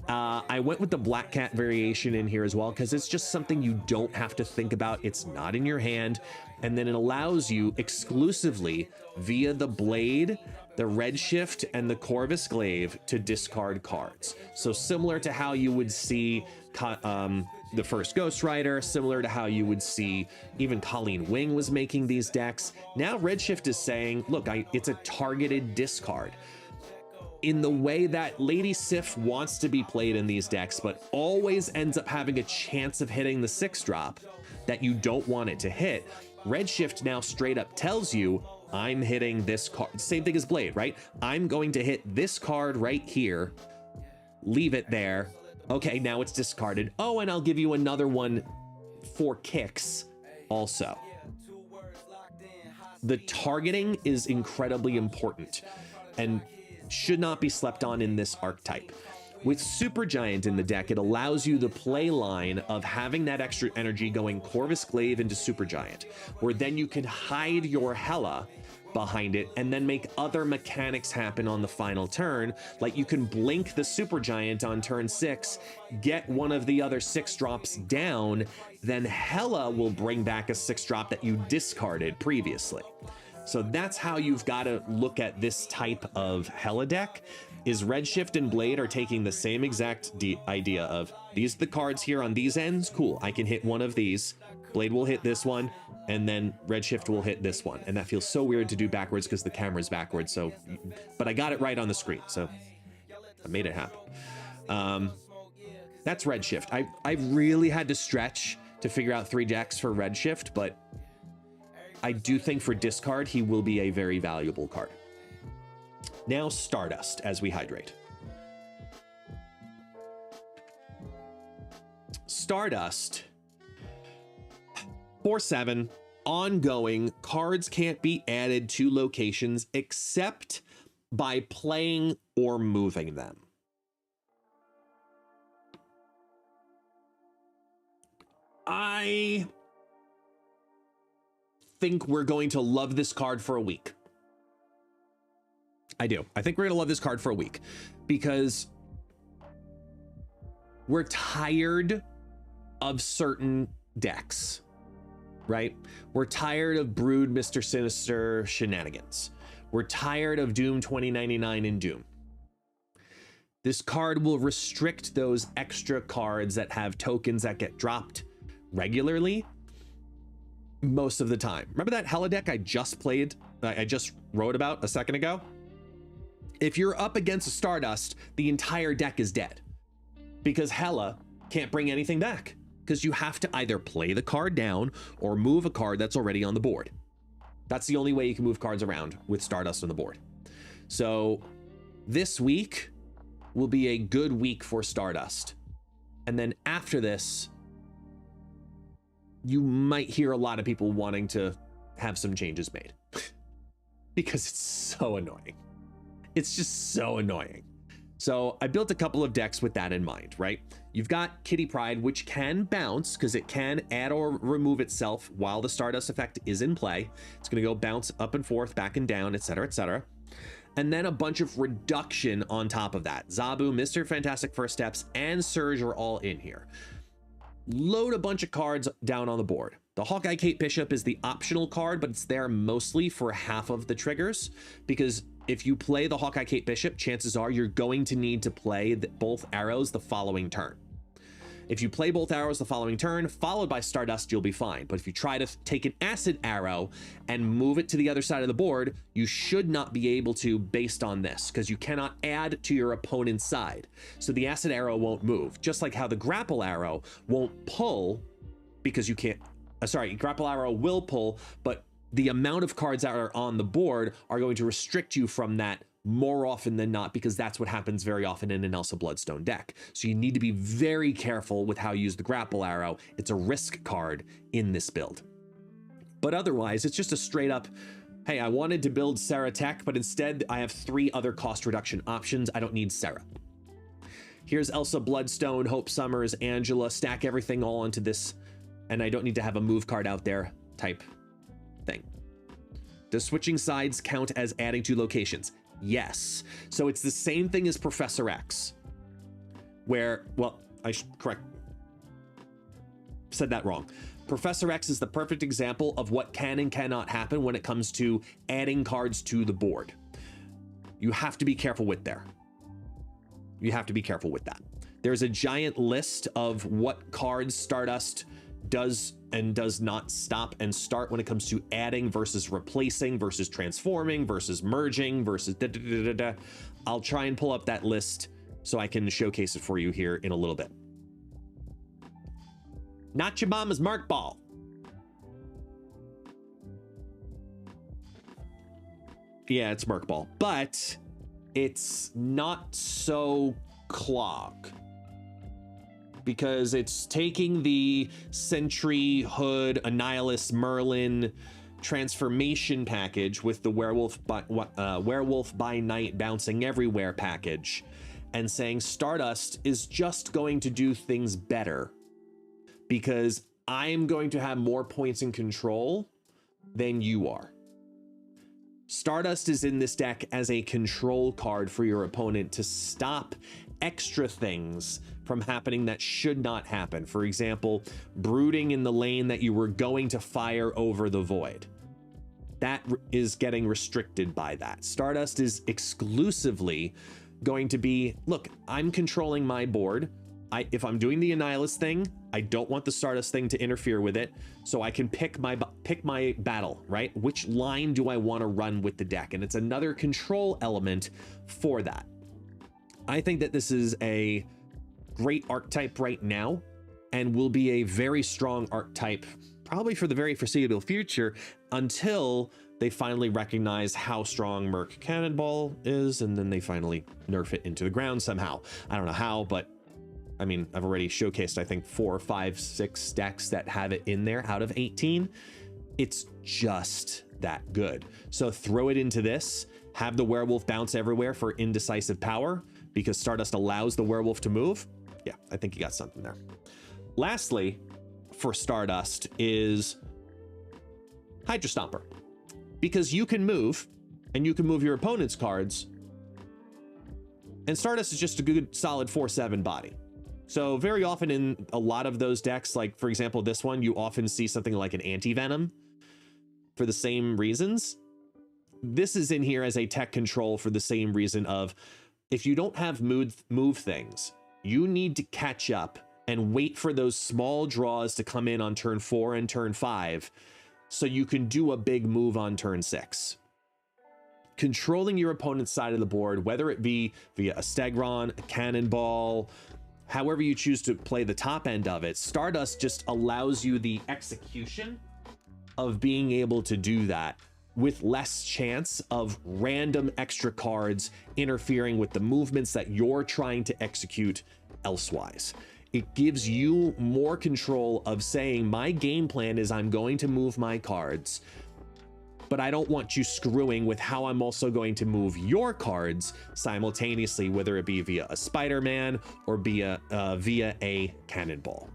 I went with the Black Cat variation in here as well, because it's just something you don't have to think about. It's not in your hand, and then it allows you exclusively via the Blade, the Redshift, and the Corvus Glaive to discard cards. So similar to how you would see the first Ghost Rider, similar to how you would see even Colleen Wing was making these decks. Now Redshift is saying, look, it's a targeted discard. In the way that Lady Sif wants to be played in these decks, but always ends up having a chance of hitting the 6-drop that you don't want it to hit, Redshift now straight up tells you, I'm hitting this card. Same thing as Blade, right? I'm going to hit this card right here, leave it there. Okay, now it's discarded. Oh, and I'll give you another one for kicks also. The targeting is incredibly important and should not be slept on in this archetype. With Supergiant in the deck, it allows you the play line of having that extra energy going Corvus Glaive into Supergiant, where then you can hide your Hela behind it and then make other mechanics happen on the final turn. Like you can blink the Supergiant on turn 6, get one of the other 6-drops down, then Hela will bring back a 6-drop that you discarded previously. So that's how you've got to look at this type of Hela deck. Is Redshift and Blade are taking the same exact idea of, these are the cards here on these ends, cool, I can hit one of these, Blade will hit this one, and then Redshift will hit this one. And that feels so weird to do backwards because the camera's backwards, so, but I got it right on the screen, so I made it happen. That's Redshift. I really had to stretch to figure out 3 decks for Redshift, but I do think for discard, he will be a very valuable card. Now Stardust as we hydrate. Stardust, 4/7, ongoing. Cards can't be added to locations except by playing or moving them. I think we're going to love this card for a week. I do. I think we're going to love this card for a week because we're tired of certain decks, right? We're tired of Brood Mr. Sinister shenanigans. We're tired of Doom 2099 and Doom. This card will restrict those extra cards that have tokens that get dropped regularly most of the time. Remember that Hela deck I just played, I just wrote about a second ago? If you're up against a Stardust, the entire deck is dead because Hela can't bring anything back because you have to either play the card down or move a card that's already on the board. That's the only way you can move cards around with Stardust on the board. So this week will be a good week for Stardust. And then after this, you might hear a lot of people wanting to have some changes made because it's so annoying. It's just so annoying. So I built a couple of decks with that in mind, right? You've got Kitty Pryde, which can bounce because it can add or remove itself while the Stardust effect is in play. It's going to go bounce up and forth, back and down, etc., etc. And then a bunch of reduction on top of that. Zabu, Mr. Fantastic First Steps, and Surge are all in here. Load a bunch of cards down on the board. The Hawkeye Kate Bishop is the optional card, but it's there mostly for half of the triggers, because if you play the Hawkeye Kate Bishop, chances are you're going to need to play both arrows the following turn. If you play both arrows the following turn, followed by Stardust, you'll be fine. But if you try to take an acid arrow and move it to the other side of the board, you should not be able to based on this, because you cannot add to your opponent's side. So the acid arrow won't move, just like how the grapple arrow won't pull because you can't, grapple arrow will pull, but the amount of cards that are on the board are going to restrict you from that more often than not, because that's what happens very often in an Elsa Bloodstone deck. So you need to be very careful with how you use the grapple arrow. It's a risk card in this build. But otherwise, it's just a straight up, hey, I wanted to build Sarah Tech, but instead I have 3 other cost reduction options. I don't need Sarah. Here's Elsa Bloodstone, Hope Summers, Angela, stack everything all into this, and I don't need to have a move card out there type thing. Does switching sides count as adding to locations? Yes. So it's the same thing as Professor X, where, well, I should said that wrong. Professor X is the perfect example of what can and cannot happen when it comes to adding cards to the board. You have to be careful with there. You have to be careful with that. There's a giant list of what cards Stardust does and does not stop and start when it comes to adding versus replacing versus transforming versus merging versus I'll try and pull up that list so I can showcase it for you here in a little bit. Not your mama's Mark Ball. Yeah, it's Merc Ball, but it's not so clog, because it's taking the Sentry, Hood, Annihilus, Merlin transformation package with the Werewolf by Night bouncing everywhere package and saying Stardust is just going to do things better because I am going to have more points in control than you are. Stardust is in this deck as a control card for your opponent to stop extra things from happening that should not happen. For example, brooding in the lane that you were going to fire over the void. That is getting restricted by that. Stardust is exclusively going to be, look, I'm controlling my board. If I'm doing the Annihilus thing, I don't want the Stardust thing to interfere with it, so I can pick my battle, right? Which line do I want to run with the deck? And it's another control element for that. I think that this is a great archetype right now and will be a very strong archetype probably for the very foreseeable future until they finally recognize how strong Merc Cannonball is, and then they finally nerf it into the ground somehow. I don't know how, but I mean, I've already showcased, I think, 4, 5, 6 decks that have it in there out of 18. It's just that good. So throw it into this, have the werewolf bounce everywhere for indecisive power, because Stardust allows the werewolf to move. Yeah, I think you got something there. Lastly, for Stardust is Hydra Stomper, because you can move and you can move your opponent's cards, and Stardust is just a good solid 4/7 body. So very often in a lot of those decks, like for example this one, you often see something like an anti-venom for the same reasons. This is in here as a tech control for the same reason of, if you don't have move things, you need to catch up and wait for those small draws to come in on turn 4 and turn 5 so you can do a big move on turn 6. Controlling your opponent's side of the board, whether it be via a Stegron, a Cannonball, however you choose to play the top end of it, Stardust just allows you the execution of being able to do that with less chance of random extra cards interfering with the movements that you're trying to execute elsewise. It gives you more control of saying, my game plan is I'm going to move my cards, but I don't want you screwing with how I'm also going to move your cards simultaneously, whether it be via a Spider-Man or via a Cannonball.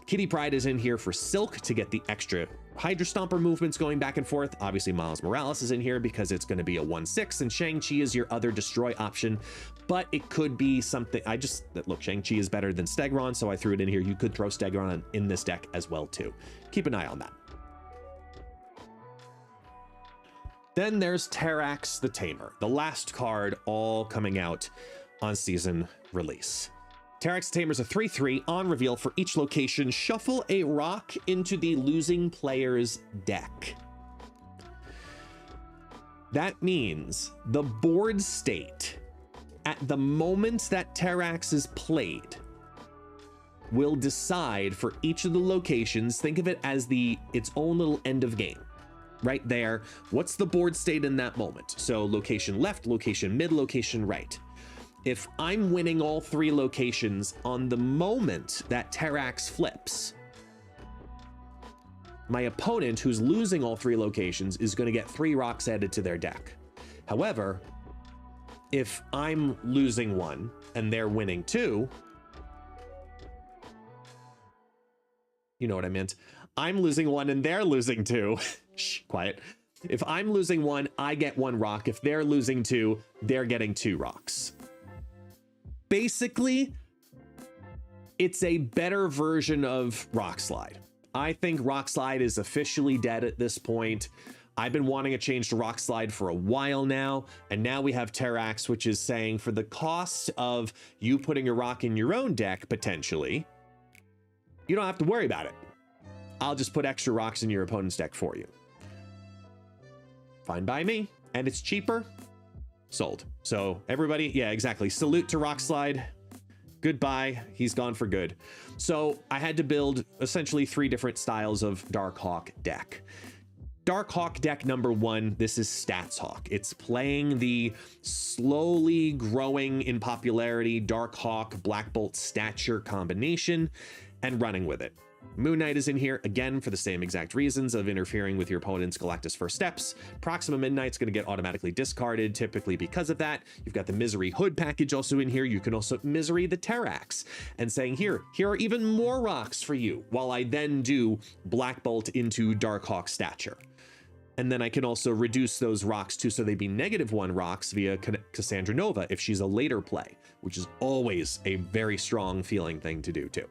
Kitty Pryde is in here for Silk to get the extra Hydra Stomper movements going back and forth. Obviously, Miles Morales is in here because it's going to be a 1/6, and Shang-Chi is your other destroy option, but it could be something. Look, Shang-Chi is better than Stegron, so I threw it in here. You could throw Stegron in this deck as well, too. Keep an eye on that. Then there's Terrax the Tamer, the last card all coming out on season release. Terrax the Tamer is a 3/3 on reveal. For each location, shuffle a rock into the losing player's deck. That means the board state at the moment that Terrax is played will decide for each of the locations. Think of it as its own little end of game. Right there, what's the board state in that moment? So location left, location mid, location right. If I'm winning all 3 locations on the moment that Terrax flips, my opponent, who's losing all 3 locations, is going to get 3 rocks added to their deck. However, if I'm losing 1 and they're winning 2, you know what I meant. I'm losing 1 and they're losing 2. Shh, quiet. If I'm losing 1, I get 1 rock. If they're losing 2, they're getting 2 rocks. Basically, it's a better version of Rock Slide. I think Rock Slide is officially dead at this point. I've been wanting a change to Rock Slide for a while now, and now we have Terrax, which is saying for the cost of you putting a rock in your own deck, potentially, you don't have to worry about it. I'll just put extra rocks in your opponent's deck for you. Fine by me, and it's cheaper. Sold. So everybody, yeah, exactly. Salute to Rock Slide. Goodbye. He's gone for good. So I had to build essentially 3 different styles of Darkhawk deck. Darkhawk deck number 1, this is Stats Hawk. It's playing the slowly growing in popularity Darkhawk Black Bolt stature combination and running with it. Moon Knight is in here again for the same exact reasons of interfering with your opponent's Galactus First Steps. Proxima Midnight's going to get automatically discarded typically because of that. You've got the Misery Hood package also in here. You can also Misery the Terrax and saying here are even more rocks for you, while I then do Black Bolt into Darkhawk stature. And then I can also reduce those rocks too, so they be -1 rocks via Cassandra Nova if she's a later play, which is always a very strong feeling thing to do too.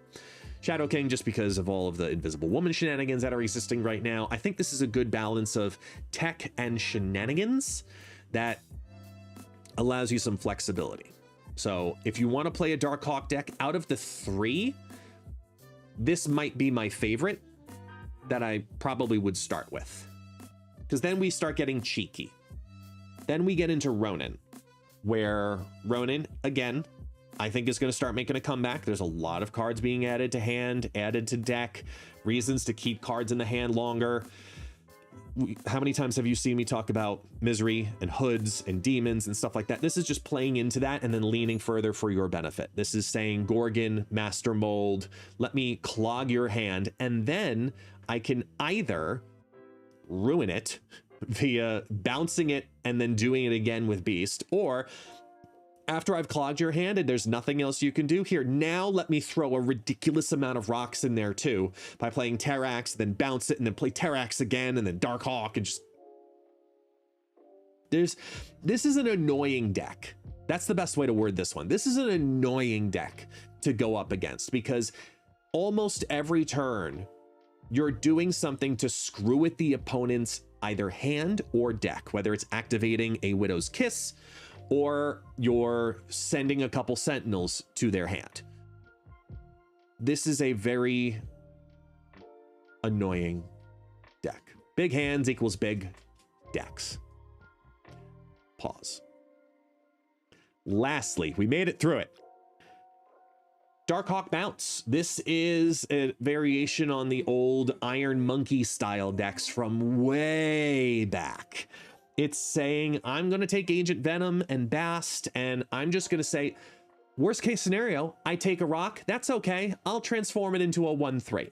Shadow King, just because of all of the Invisible Woman shenanigans that are existing right now. I think this is a good balance of tech and shenanigans that allows you some flexibility. So if you want to play a Darkhawk deck, out of the 3, this might be my favorite that I probably would start with. Because then we start getting cheeky. Then we get into Ronin, where Ronin, again, I think is going to start making a comeback. There's a lot of cards being added to hand, added to deck, reasons to keep cards in the hand longer. How many times have you seen me talk about Misery and Hoods and Demons and stuff like that? This is just playing into that and then leaning further for your benefit. This is saying Gorgon, Master Mold, let me clog your hand, and then I can either ruin it via bouncing it and then doing it again with Beast, or after I've clogged your hand and there's nothing else you can do here, now let me throw a ridiculous amount of rocks in there too by playing Terrax, then bounce it, and then play Terrax again, and then Dark Hawk, and just... This is an annoying deck. That's the best way to word this one. This is an annoying deck to go up against, because almost every turn you're doing something to screw with the opponent's either hand or deck, whether it's activating a Widow's Kiss, or you're sending a couple Sentinels to their hand. This is a very annoying deck. Big hands equals big decks. Pause. Lastly, we made it through it. Darkhawk Bounce. This is a variation on the old Iron Monkey style decks from way back. It's saying, I'm going to take Agent Venom and Bast, and I'm just going to say, worst case scenario, I take a rock. That's okay. I'll transform it into a 1/3.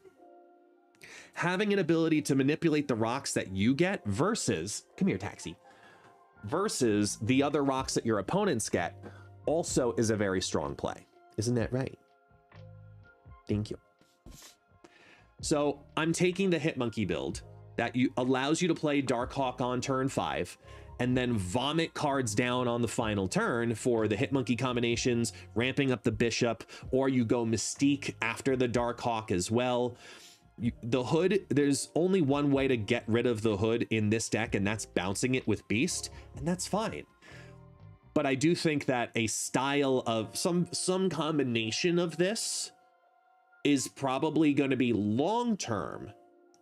Having an ability to manipulate the rocks that you get versus, come here, Taxi, versus the other rocks that your opponents get also is a very strong play. Isn't that right? Thank you. So I'm taking the Hitmonkey build that allows you to play Darkhawk on turn 5 and then vomit cards down on the final turn for the Hitmonkey combinations, ramping up the Bishop, or you go Mystique after the Darkhawk as well. The Hood, there's only one way to get rid of the Hood in this deck, and that's bouncing it with Beast, and that's fine. But I do think that a style of some combination of this is probably going to be long-term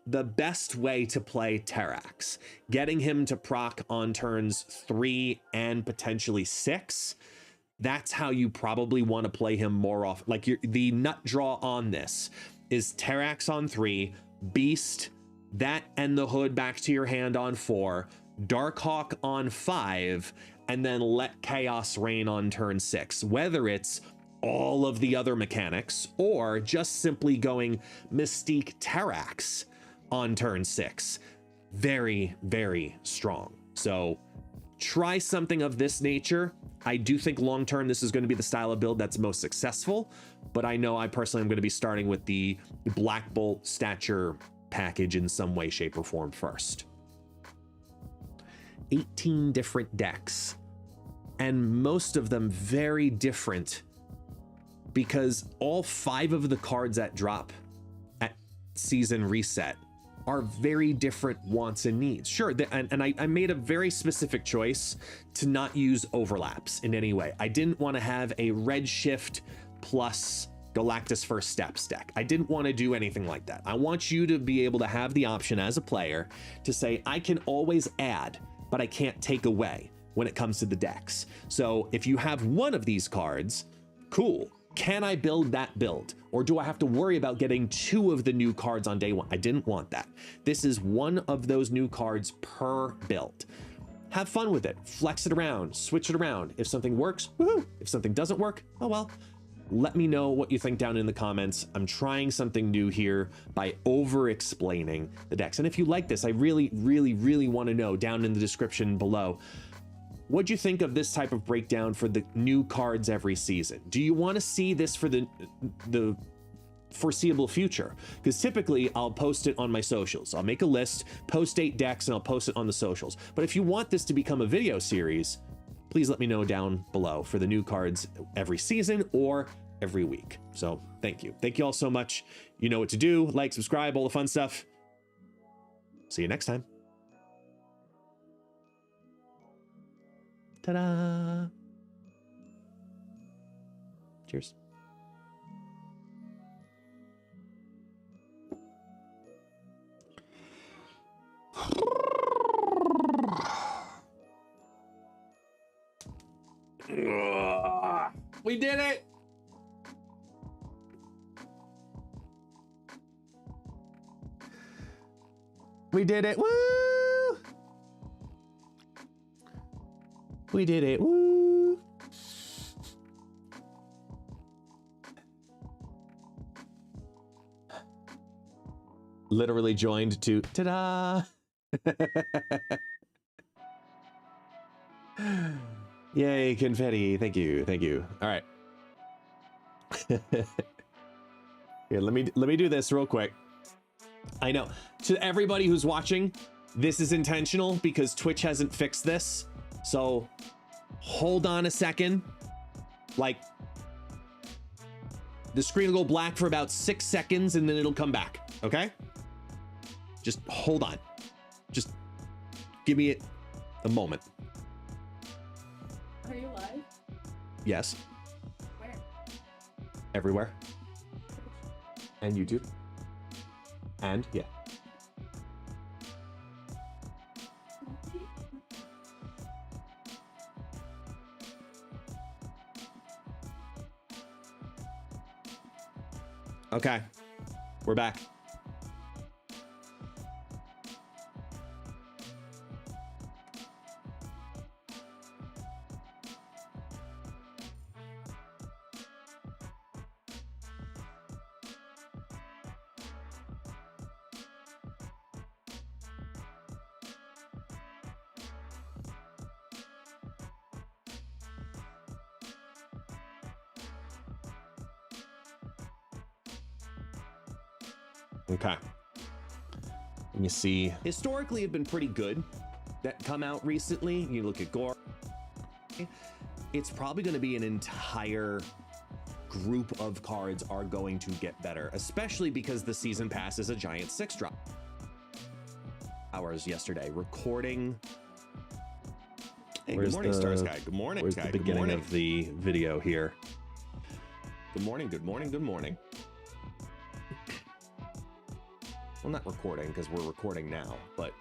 the best way to play Terrax. Getting him to proc on turns 3 and potentially 6. That's how you probably want to play him more often. Like the nut draw on this is Terrax on 3, Beast, that and the Hood back to your hand on 4, Darkhawk on 5, and then let Chaos reign on turn 6. Whether it's all of the other mechanics or just simply going Mystique Terrax on turn 6. Very, very strong. So try something of this nature. I do think long term this is going to be the style of build that's most successful, but I know I personally am going to be starting with the Black Bolt stature package in some way, shape, or form first. 18 different decks, and most of them very different, because all 5 of the cards that drop at season reset are very different wants and needs. Sure, and I made a very specific choice to not use overlaps in any way. I didn't want to have a Redshift plus Galactus First Steps deck. I didn't want to do anything like that. I want you to be able to have the option as a player to say, I can always add, but I can't take away when it comes to the decks. So if you have one of these cards, cool. Can I build that build? Or do I have to worry about getting 2 of the new cards on day 1? I didn't want that. This is one of those new cards per build. Have fun with it. Flex it around, switch it around. If something works, woohoo. If something doesn't work, oh well. Let me know what you think down in the comments. I'm trying something new here by over-explaining the decks. And if you like this, I really, really, really want to know down in the description below, what'd you think of this type of breakdown for the new cards every season? Do you want to see this for the foreseeable future? Because typically I'll post it on my socials. I'll make a list, post 8 decks, and I'll post it on the socials. But if you want this to become a video series, please let me know down below for the new cards every season or every week. So thank you. Thank you all so much. You know what to do. Like, subscribe, all the fun stuff. See you next time. Ta-da! Cheers. Ugh. We did it. We did it. Woo! We did it. Woo! Literally joined to ta-da! Yay, confetti. Thank you. Thank you. All right. Here, let me do this real quick. I know. To everybody who's watching, this is intentional because Twitch hasn't fixed this. So hold on a second. Like, the screen will go black for about 6 seconds and then it'll come back. Okay? Just hold on. Just give me a moment. Are you live? Yes. Where? Everywhere. And YouTube. And yeah. Okay. We're back. Okay. Let me see. Historically, have been pretty good that come out recently. You look at Gore. It's probably going to be an entire group of cards are going to get better, especially because the season pass is a giant 6-drop. Hours yesterday recording. Hey, good morning, Stars Guy. Good morning. Where's the beginning of the video here? Good morning. Good morning. Good morning. Well, not recording because we're recording now, but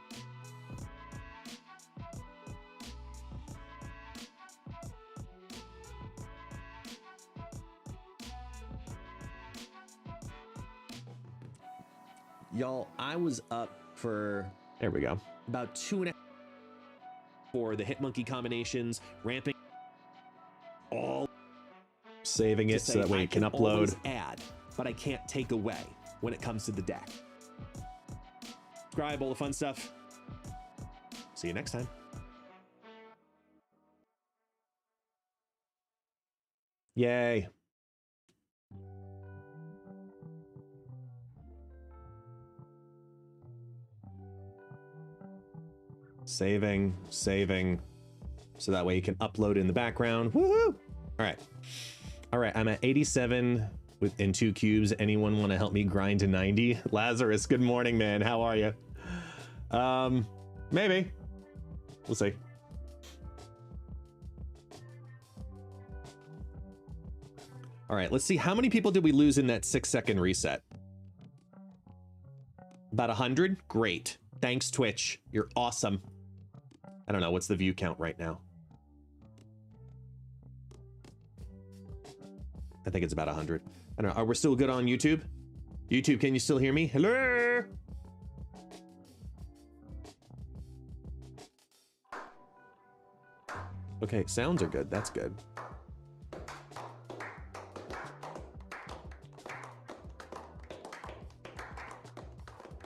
y'all, I was up for, there we go, about 2.5 for the Hitmonkey combinations, ramping all, saving it so that way you can upload. Add, but I can't take away when it comes to the deck. Subscribe, all the fun stuff. See you next time. Yay. Saving, so that way you can upload in the background. Woohoo! All right, I'm at 87 in 2 cubes. Anyone want to help me grind to 90? Lazarus, good morning, man. How are you? Maybe. We'll see. All right, let's see. How many people did we lose in that 6-second reset? About 100? Great. Thanks, Twitch. You're awesome. I don't know. What's the view count right now? I think it's about 100. I don't know. Are we still good on YouTube? YouTube, can you still hear me? Hello? Okay, sounds are good. That's good.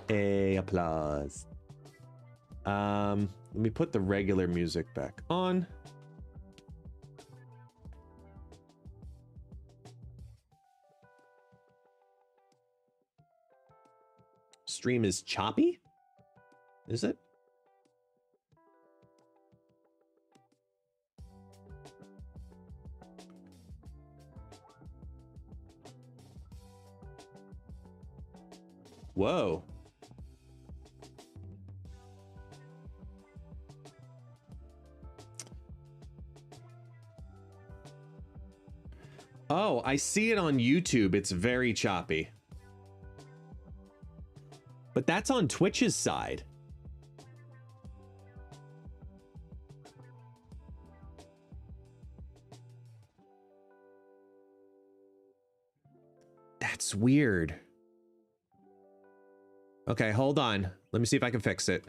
A applause. Let me put the regular music back on. Stream is choppy? Is it? Whoa. Oh, I see it on YouTube. It's very choppy. But that's on Twitch's side. That's weird. Okay, hold on. Let me see if I can fix it.